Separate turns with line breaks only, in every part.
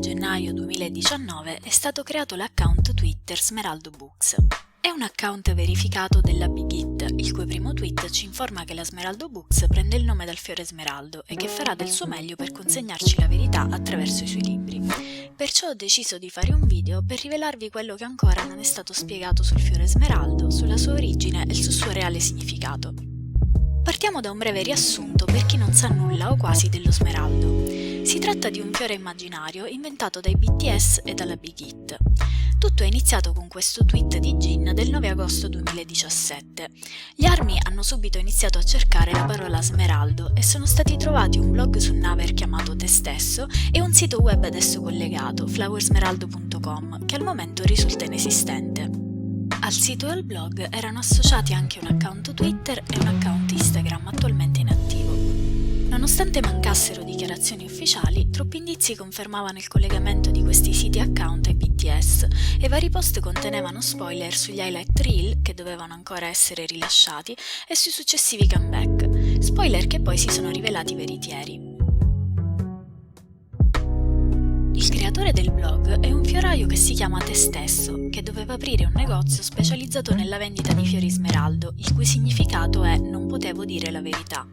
gennaio 2019 è stato creato l'account Twitter Smeraldo Books. È un account verificato della Big Hit, il cui primo tweet ci informa che la Smeraldo Books prende il nome dal fiore smeraldo e che farà del suo meglio per consegnarci la verità attraverso i suoi libri. Perciò ho deciso di fare un video per rivelarvi quello che ancora non è stato spiegato sul fiore smeraldo, sulla sua origine e sul suo reale significato. Partiamo da un breve riassunto per chi non sa nulla o quasi dello smeraldo. Si tratta di un fiore immaginario inventato dai BTS e dalla Big Hit. Tutto è iniziato con questo tweet di Jin del 9 agosto 2017. Gli ARMY hanno subito iniziato a cercare la parola smeraldo e sono stati trovati un blog su Naver chiamato Te Stesso e un sito web ad esso collegato, flowersmeraldo.com, che al momento risulta inesistente. Al sito e al blog erano associati anche un account Twitter e un account Instagram attualmente inattivo. Nonostante mancassero dichiarazioni ufficiali, troppi indizi confermavano il collegamento di questi siti account ai BTS e vari post contenevano spoiler sugli highlight reel che dovevano ancora essere rilasciati e sui successivi comeback, spoiler che poi si sono rivelati veritieri. Il creatore del blog è un fioraio che si chiama Te Stesso, che doveva aprire un negozio specializzato nella vendita di fiori smeraldo, il cui significato è "non potevo dire la verità".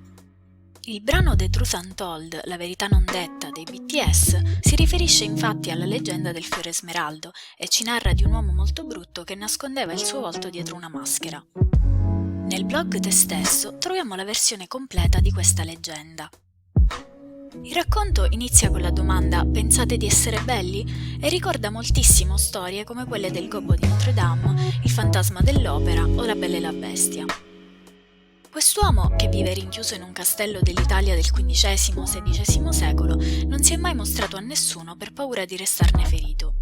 Il brano The Truth Untold, la verità non detta dei BTS, si riferisce infatti alla leggenda del fiore smeraldo e ci narra di un uomo molto brutto che nascondeva il suo volto dietro una maschera. Nel blog Te Stesso troviamo la versione completa di questa leggenda. Il racconto inizia con la domanda "pensate di essere belli?" e ricorda moltissimo storie come quelle del Gobbo di Notre Dame, il fantasma dell'opera o la Bella e la Bestia. Quest'uomo, che vive rinchiuso in un castello dell'Italia del XV-XVI secolo, non si è mai mostrato a nessuno per paura di restarne ferito.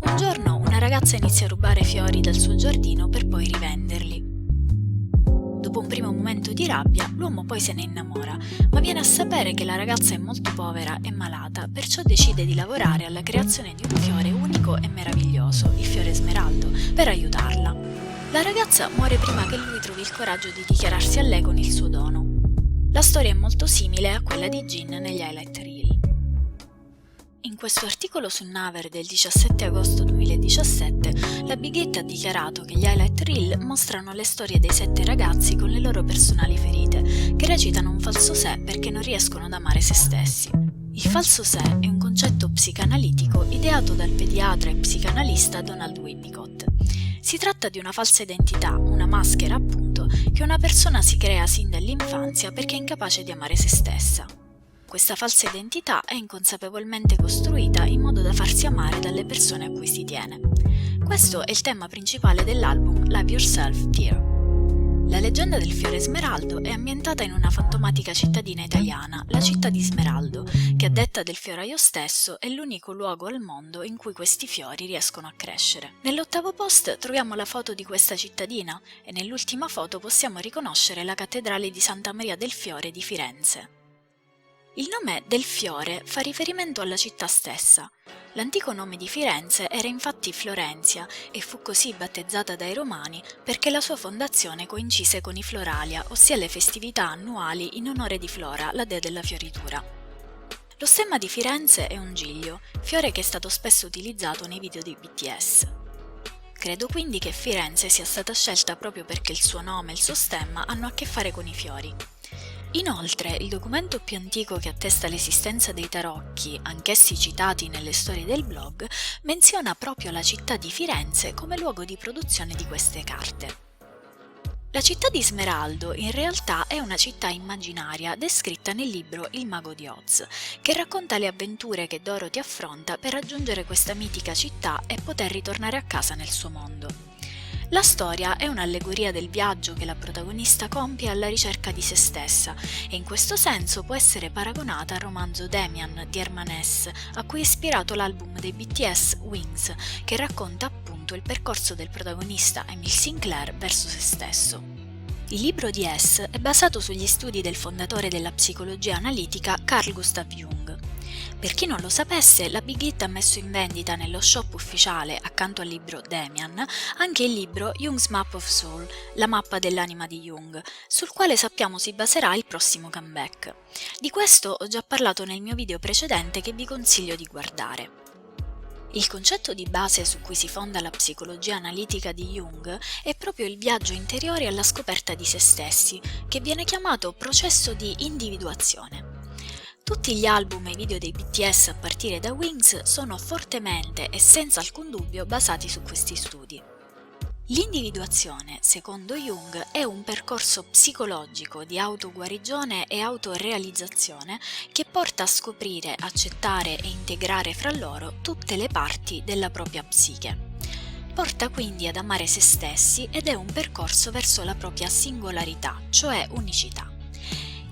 Un giorno una ragazza inizia a rubare fiori dal suo giardino per poi rivenderli. Dopo un primo momento di rabbia, l'uomo poi se ne innamora, ma viene a sapere che la ragazza è molto povera e malata, perciò decide di lavorare alla creazione di un fiore unico e meraviglioso, il fiore smeraldo, per aiutarla. La ragazza muore prima che lui trovi il coraggio di dichiararsi a lei con il suo dono. La storia è molto simile a quella di Jin negli highlight reel. In questo articolo su Naver del 17 agosto 2017, la Big Hit ha dichiarato che gli highlight reel mostrano le storie dei 7 ragazzi con le loro personali ferite, che recitano un falso sé perché non riescono ad amare se stessi. Il falso sé è un concetto psicanalitico ideato dal pediatra e psicanalista Donald Winnicott. Si tratta di una falsa identità, una maschera appunto, che una persona si crea sin dall'infanzia perché è incapace di amare se stessa. Questa falsa identità è inconsapevolmente costruita in modo da farsi amare dalle persone a cui si tiene. Questo è il tema principale dell'album Love Yourself Dear. La leggenda del fiore smeraldo è ambientata in una fantomatica cittadina italiana, la città di Smeraldo, che a detta del fioraio stesso è l'unico luogo al mondo in cui questi fiori riescono a crescere. Nell'8º post troviamo la foto di questa cittadina e nell'ultima foto possiamo riconoscere la cattedrale di Santa Maria del Fiore di Firenze. Il nome del fiore fa riferimento alla città stessa. L'antico nome di Firenze era infatti Florenzia e fu così battezzata dai Romani perché la sua fondazione coincise con i Floralia, ossia le festività annuali in onore di Flora, la dea della fioritura. Lo stemma di Firenze è un giglio, fiore che è stato spesso utilizzato nei video dei BTS. Credo quindi che Firenze sia stata scelta proprio perché il suo nome e il suo stemma hanno a che fare con i fiori. Inoltre, il documento più antico che attesta l'esistenza dei tarocchi, anch'essi citati nelle storie del blog, menziona proprio la città di Firenze come luogo di produzione di queste carte. La città di Smeraldo in realtà è una città immaginaria descritta nel libro Il mago di Oz, che racconta le avventure che Dorothy affronta per raggiungere questa mitica città e poter ritornare a casa nel suo mondo. La storia è un'allegoria del viaggio che la protagonista compie alla ricerca di se stessa e in questo senso può essere paragonata al romanzo Demian di Herman Hesse, a cui è ispirato l'album dei BTS Wings, che racconta appunto il percorso del protagonista Emile Sinclair verso se stesso. Il libro di Hesse è basato sugli studi del fondatore della psicologia analitica Carl Gustav Jung. Per chi non lo sapesse, la Big Hit ha messo in vendita nello shop ufficiale, accanto al libro Demian, anche il libro Jung's Map of Soul, la mappa dell'anima di Jung, sul quale sappiamo si baserà il prossimo comeback. Di questo ho già parlato nel mio video precedente che vi consiglio di guardare. Il concetto di base su cui si fonda la psicologia analitica di Jung è proprio il viaggio interiore alla scoperta di se stessi, che viene chiamato processo di individuazione. Tutti gli album e i video dei BTS a partire da Wings sono fortemente e senza alcun dubbio basati su questi studi. L'individuazione, secondo Jung, è un percorso psicologico di autoguarigione e autorealizzazione che porta a scoprire, accettare e integrare fra loro tutte le parti della propria psiche. Porta quindi ad amare se stessi ed è un percorso verso la propria singolarità, cioè unicità.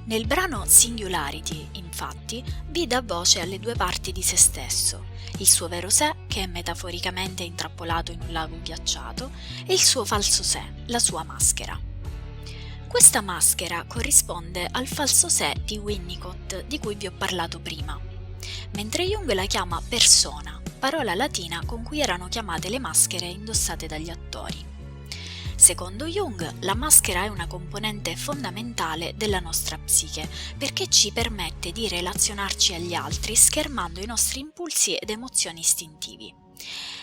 Nel brano Singularity, infatti, vi dà voce alle due parti di se stesso, il suo vero sé, che è metaforicamente intrappolato in un lago ghiacciato, e il suo falso sé, la sua maschera. Questa maschera corrisponde al falso sé di Winnicott, di cui vi ho parlato prima, mentre Jung la chiama persona, parola latina con cui erano chiamate le maschere indossate dagli attori. Secondo Jung, la maschera è una componente fondamentale della nostra psiche perché ci permette di relazionarci agli altri schermando i nostri impulsi ed emozioni istintivi.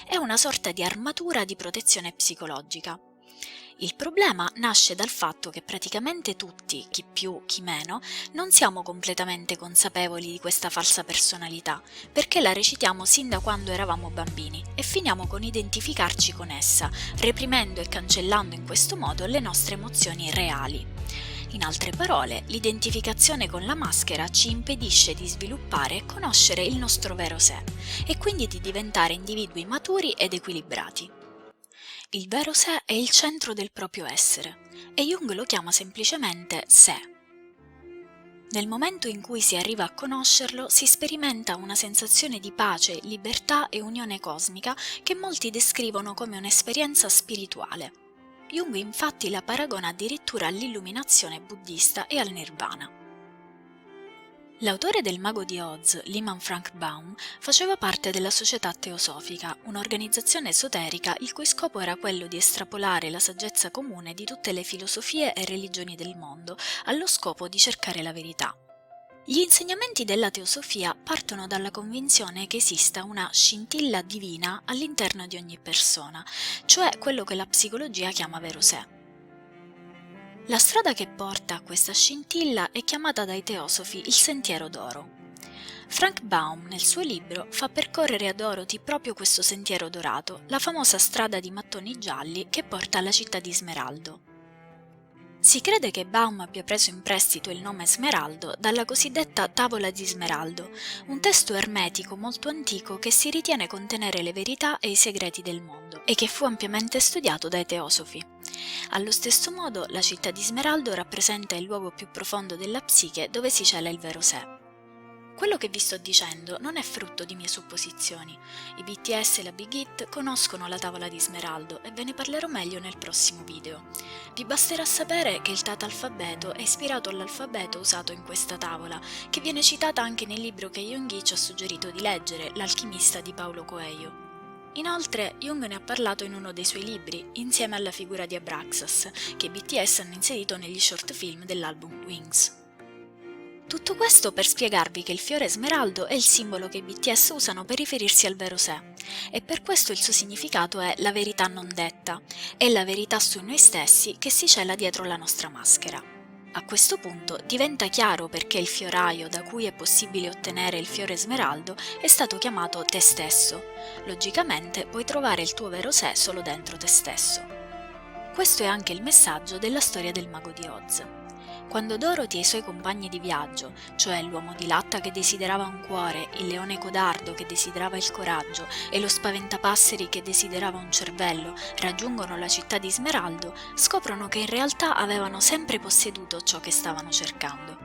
È una sorta di armatura di protezione psicologica. Il problema nasce dal fatto che praticamente tutti, chi più, chi meno, non siamo completamente consapevoli di questa falsa personalità, perché la recitiamo sin da quando eravamo bambini e finiamo con identificarci con essa, reprimendo e cancellando in questo modo le nostre emozioni reali. In altre parole, l'identificazione con la maschera ci impedisce di sviluppare e conoscere il nostro vero sé, e quindi di diventare individui maturi ed equilibrati. Il vero sé è il centro del proprio essere e Jung lo chiama semplicemente sé. Nel momento in cui si arriva a conoscerlo si sperimenta una sensazione di pace, libertà e unione cosmica che molti descrivono come un'esperienza spirituale. Jung infatti la paragona addirittura all'illuminazione buddista e al nirvana. L'autore del Mago di Oz, Lyman Frank Baum, faceva parte della Società Teosofica, un'organizzazione esoterica il cui scopo era quello di estrapolare la saggezza comune di tutte le filosofie e religioni del mondo, allo scopo di cercare la verità. Gli insegnamenti della teosofia partono dalla convinzione che esista una scintilla divina all'interno di ogni persona, cioè quello che la psicologia chiama vero sé. La strada che porta a questa scintilla è chiamata dai teosofi il Sentiero d'Oro. Frank Baum, nel suo libro, fa percorrere a Dorothy proprio questo sentiero dorato, la famosa strada di mattoni gialli che porta alla città di Smeraldo. Si crede che Baum abbia preso in prestito il nome Smeraldo dalla cosiddetta Tavola di Smeraldo, un testo ermetico molto antico che si ritiene contenere le verità e i segreti del mondo e che fu ampiamente studiato dai teosofi. Allo stesso modo, la città di Smeraldo rappresenta il luogo più profondo della psiche dove si cela il vero sé. Quello che vi sto dicendo non è frutto di mie supposizioni. I BTS e la Big Hit conoscono la Tavola di Smeraldo e ve ne parlerò meglio nel prossimo video. Vi basterà sapere che il tatalfabeto è ispirato all'alfabeto usato in questa tavola, che viene citata anche nel libro che Yoongi ci ha suggerito di leggere, L'alchimista di Paulo Coelho. Inoltre, Jung ne ha parlato in uno dei suoi libri, insieme alla figura di Abraxas, che i BTS hanno inserito negli short film dell'album Wings. Tutto questo per spiegarvi che il fiore smeraldo è il simbolo che i BTS usano per riferirsi al vero sé, e per questo il suo significato è la verità non detta, è la verità su noi stessi che si cela dietro la nostra maschera. A questo punto diventa chiaro perché il fioraio da cui è possibile ottenere il fiore smeraldo è stato chiamato te stesso. Logicamente puoi trovare il tuo vero sé solo dentro te stesso. Questo è anche il messaggio della storia del Mago di Oz. Quando Dorothy e i suoi compagni di viaggio, cioè l'uomo di latta che desiderava un cuore, il leone codardo che desiderava il coraggio e lo spaventapasseri che desiderava un cervello, raggiungono la città di Smeraldo, scoprono che in realtà avevano sempre posseduto ciò che stavano cercando.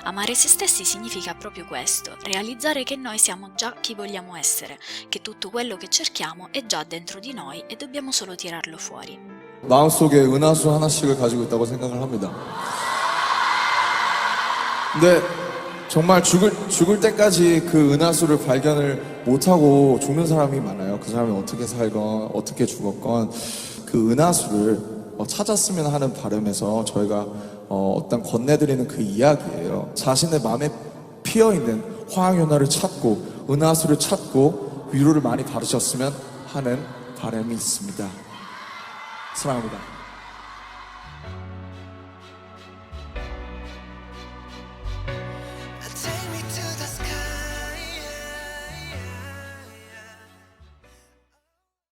Amare se stessi significa proprio questo, realizzare che noi siamo già chi vogliamo essere, che tutto quello che cerchiamo è già dentro di noi e dobbiamo solo tirarlo fuori.
마음속에 은하수 하나씩을 가지고 있다고 생각을 합니다. 근데 정말 죽을 때까지 그 은하수를 발견을 못하고 죽는 사람이 많아요. 그 사람이 어떻게 살건 어떻게 죽었건 그 은하수를 찾았으면 하는 바람에서 저희가 어떤 건네드리는 그 이야기예요. 자신의 마음에 피어있는 화학연화를 찾고 은하수를 찾고 위로를 많이 받으셨으면 하는 바람이 있습니다. 사랑합니다.